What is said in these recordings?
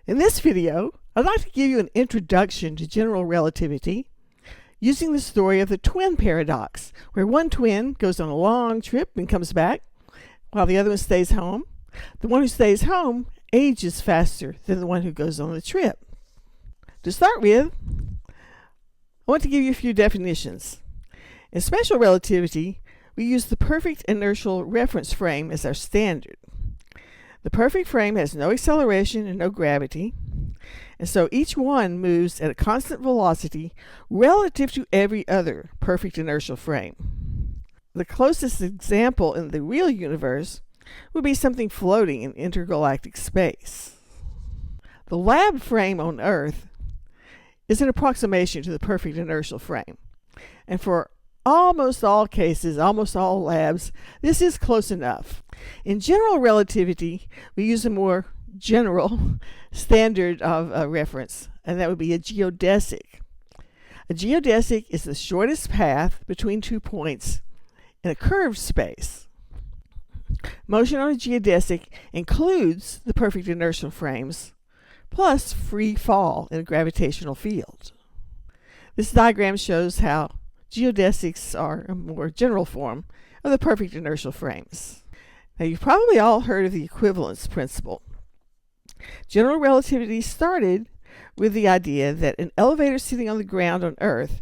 In this video, I'd like to give you an introduction to general relativity using the story of the twin paradox, where one twin goes on a long trip and comes back while the other one stays home. The one who stays home ages faster than the one who goes on the trip. To start with, I want to give you a few definitions. In special relativity, we use the perfect inertial reference frame as our standard. The perfect frame has no acceleration and no gravity, and so each one moves at a constant velocity relative to every other perfect inertial frame. The closest example in the real universe would be something floating in intergalactic space. The lab frame on Earth is an approximation to the perfect inertial frame, and for almost all cases, almost all labs, this is close enough. In general relativity, we use a more general standard of reference, and that would be a geodesic. A geodesic is the shortest path between 2 points in a curved space. Motion on a geodesic includes the perfect inertial frames, plus free fall in a gravitational field. This diagram shows how geodesics are a more general form of the perfect inertial frames. Now, you've probably all heard of the equivalence principle. General relativity started with the idea that an elevator sitting on the ground on Earth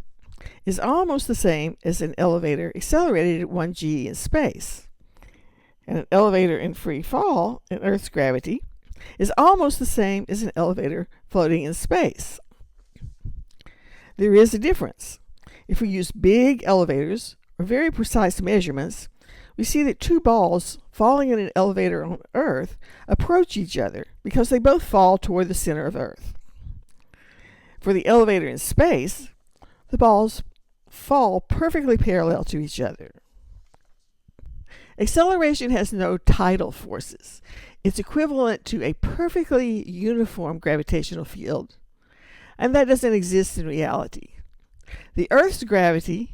is almost the same as an elevator accelerated at 1g in space. And an elevator in free fall in Earth's gravity is almost the same as an elevator floating in space. There is a difference. If we use big elevators or very precise measurements, we see that two balls falling in an elevator on Earth approach each other because they both fall toward the center of Earth. For the elevator in space, the balls fall perfectly parallel to each other. Acceleration has no tidal forces. It's equivalent to a perfectly uniform gravitational field, and that doesn't exist in reality. The Earth's gravity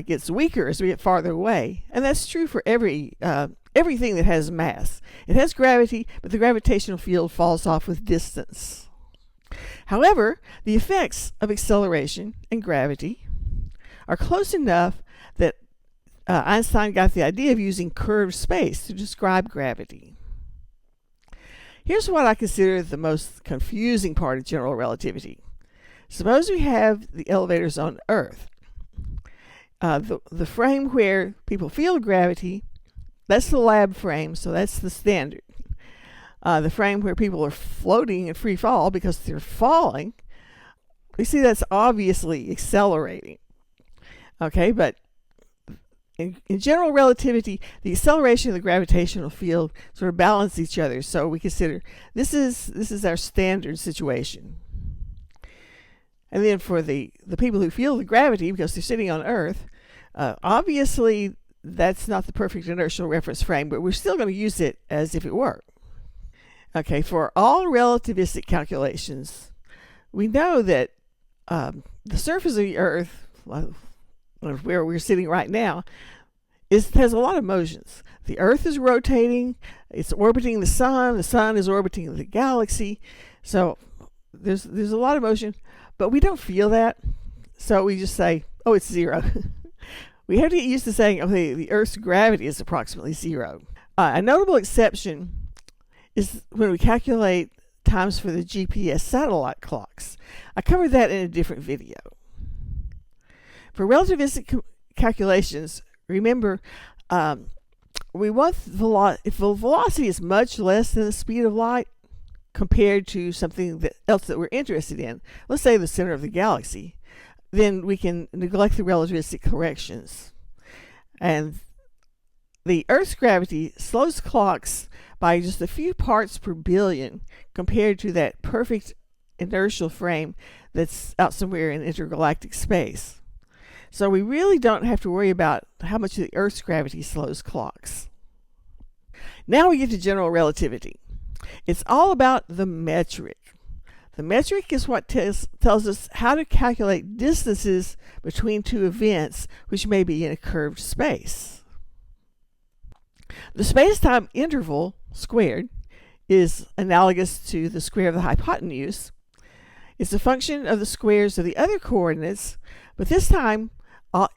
gets weaker as we get farther away, and that's true for everything that has mass. It has gravity, but the gravitational field falls off with distance. However, the effects of acceleration and gravity are close enough that Einstein got the idea of using curved space to describe gravity. Here's what I consider the most confusing part of general relativity. Suppose we have the elevators on Earth. The frame where people feel gravity, that's the lab frame, so that's the standard. The frame where people are floating in free fall because they're falling, we see that's obviously accelerating. Okay, but in general relativity, the acceleration and the gravitational field sort of balance each other, so we consider this is our standard situation. And then for the people who feel the gravity because they're sitting on Earth, obviously that's not the perfect inertial reference frame, but we're still going to use it as if it were. Okay, for all relativistic calculations, we know that the surface of the Earth, where we're sitting right now, has a lot of motions. The Earth is rotating, it's orbiting the sun is orbiting the galaxy, so there's a lot of motion. But we don't feel that, so we just say, oh, it's zero. We have to get used to saying, okay, the Earth's gravity is approximately zero. A notable exception is when we calculate times for the GPS satellite clocks. I covered that in a different video. For relativistic calculations, remember, we want if the velocity is much less than the speed of light, compared to something else that we're interested in, let's say the center of the galaxy, then we can neglect the relativistic corrections. And the Earth's gravity slows clocks by just a few parts per billion compared to that perfect inertial frame that's out somewhere in intergalactic space. So we really don't have to worry about how much the Earth's gravity slows clocks. Now we get to general relativity. It's all about the metric. The metric is what tells us how to calculate distances between two events which may be in a curved space. The spacetime interval squared is analogous to the square of the hypotenuse. It's a function of the squares of the other coordinates, but this time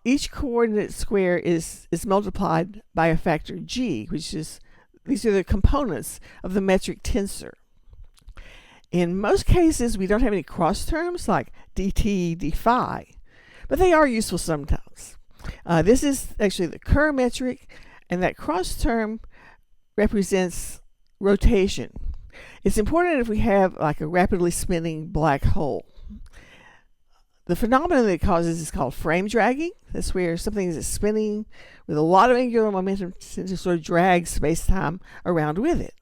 each coordinate square is multiplied by a factor g, which is, these are the components of the metric tensor. In most cases, we don't have any cross terms like dt, d phi, but they are useful sometimes. This is actually the Kerr metric, and that cross term represents rotation. It's important if we have like a rapidly spinning black hole. The phenomenon that it causes is called frame dragging. That's where something is spinning with a lot of angular momentum to sort of drag space-time around with it.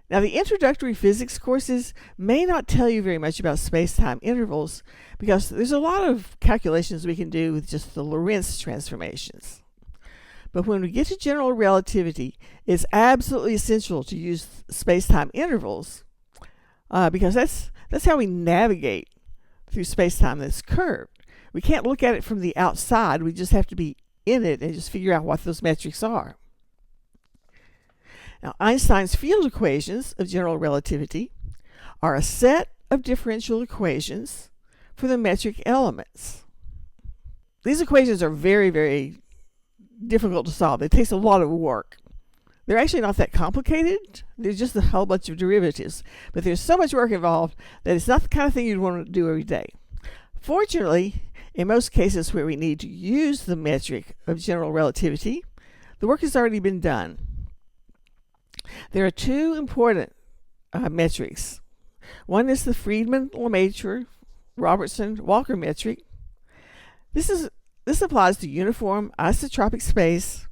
Now, the introductory physics courses may not tell you very much about space-time intervals because there's a lot of calculations we can do with just the Lorentz transformations. But when we get to general relativity, it's absolutely essential to use space-time intervals because that's how we navigate through space-time that's curved. We can't look at it from the outside. We just have to be in it and just figure out what those metrics are. Now, Einstein's field equations of general relativity are a set of differential equations for the metric elements. These equations are very, very difficult to solve. It takes a lot of work. They're actually not that complicated. They're just a whole bunch of derivatives. But there's so much work involved that it's not the kind of thing you'd want to do every day. Fortunately, in most cases where we need to use the metric of general relativity, the work has already been done. There are two important metrics. One is the Friedman-Lemaitre-Robertson-Walker metric. This applies to uniform isotropic space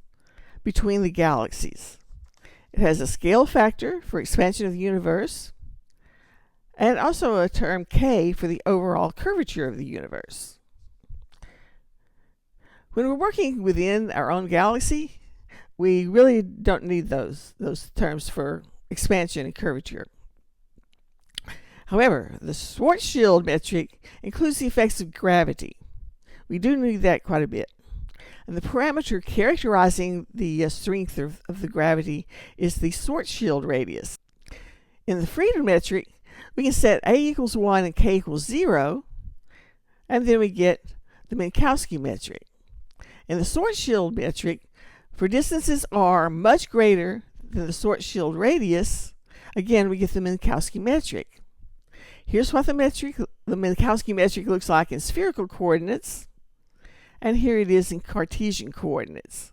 between the galaxies. It has a scale factor for expansion of the universe and also a term k for the overall curvature of the universe. When we're working within our own galaxy, we really don't need those terms for expansion and curvature. However, the Schwarzschild metric includes the effects of gravity. We do need that quite a bit. And the parameter characterizing the strength of the gravity is the Schwarzschild radius. In the Friedman metric, we can set a equals 1 and k equals 0, and then we get the Minkowski metric. In the Schwarzschild metric, for distances r much greater than the Schwarzschild radius, again we get the Minkowski metric. Here's what the Minkowski metric looks like in spherical coordinates, and here it is in Cartesian coordinates.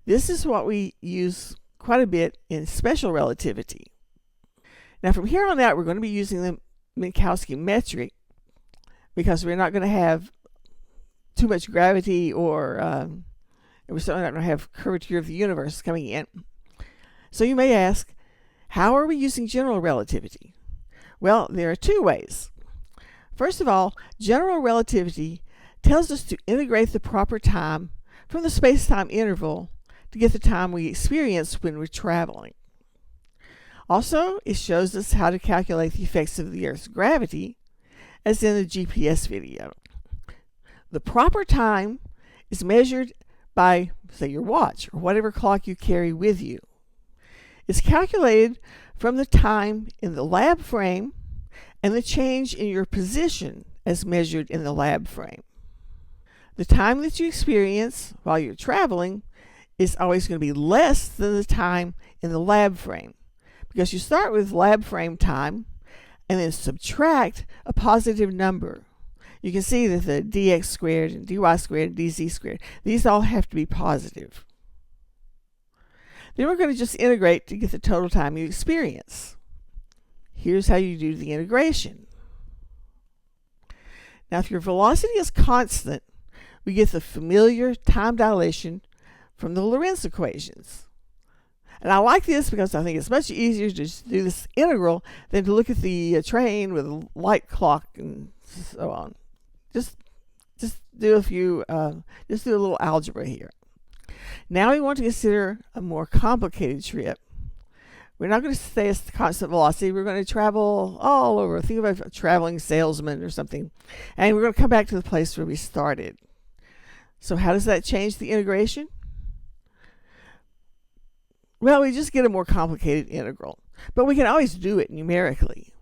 This is what we use quite a bit in special relativity. Now from here on out, we're going to be using the Minkowski metric because we're not going to have too much gravity or we're certainly not going to have curvature of the universe coming in. So you may ask, how are we using general relativity? Well, there are two ways. First of all, general relativity tells us to integrate the proper time from the space-time interval to get the time we experience when we're traveling. Also, it shows us how to calculate the effects of the Earth's gravity, as in the GPS video. The proper time is measured by, say, your watch or whatever clock you carry with you. It's calculated from the time in the lab frame and the change in your position as measured in the lab frame. The time that you experience while you're traveling is always going to be less than the time in the lab frame because you start with lab frame time and then subtract a positive number. You can see that the dx squared and dy squared and dz squared, these all have to be positive. Then we're going to just integrate to get the total time you experience. Here's how you do the integration. Now, if your velocity is constant, we get the familiar time dilation from the Lorentz equations. And I like this because I think it's much easier to just do this integral than to look at the train with a light clock and so on. Just do a little algebra here. Now we want to consider a more complicated trip. We're not going to stay at constant velocity. We're going to travel all over. Think of a traveling salesman or something. And we're going to come back to the place where we started. So how does that change the integration? Well, we just get a more complicated integral, but we can always do it numerically.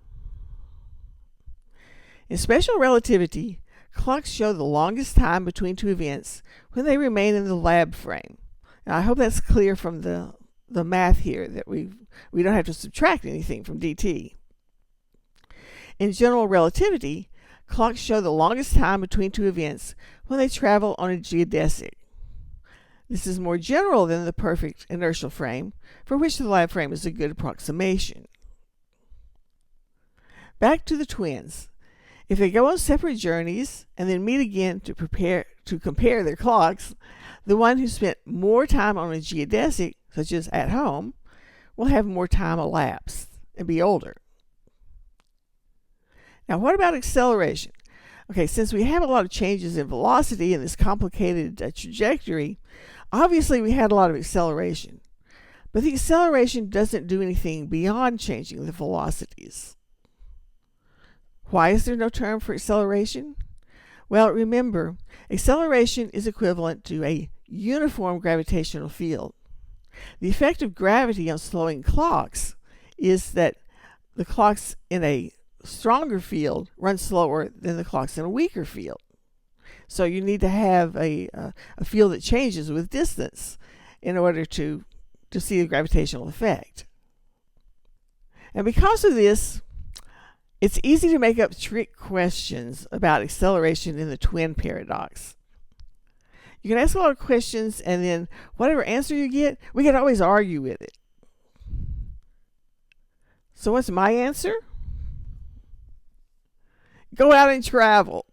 In special relativity, clocks show the longest time between two events when they remain in the lab frame. Now, I hope that's clear from the math here, that we don't have to subtract anything from dt. In general relativity, clocks show the longest time between two events when they travel on a geodesic. This is more general than the perfect inertial frame, for which the lab frame is a good approximation. Back to the twins. If they go on separate journeys and then meet again to compare their clocks, the one who spent more time on a geodesic, such as at home, will have more time elapsed and be older. Now, what about acceleration? Okay, since we have a lot of changes in velocity in this complicated trajectory, obviously we had a lot of acceleration. But the acceleration doesn't do anything beyond changing the velocities. Why is there no term for acceleration? Well, remember, acceleration is equivalent to a uniform gravitational field. The effect of gravity on slowing clocks is that the clocks in a stronger field run slower than the clocks in a weaker field. So you need to have a field that changes with distance in order to see the gravitational effect. And because of this, it's easy to make up trick questions about acceleration in the twin paradox. You can ask a lot of questions, and then whatever answer you get, we can always argue with it. So what's my answer? Go out and travel.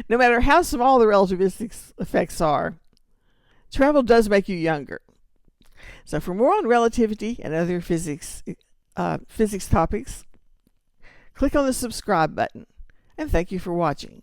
No matter how small the relativistic effects are, travel does make you younger. So for more on relativity and other physics topics, click on the subscribe button, and thank you for watching.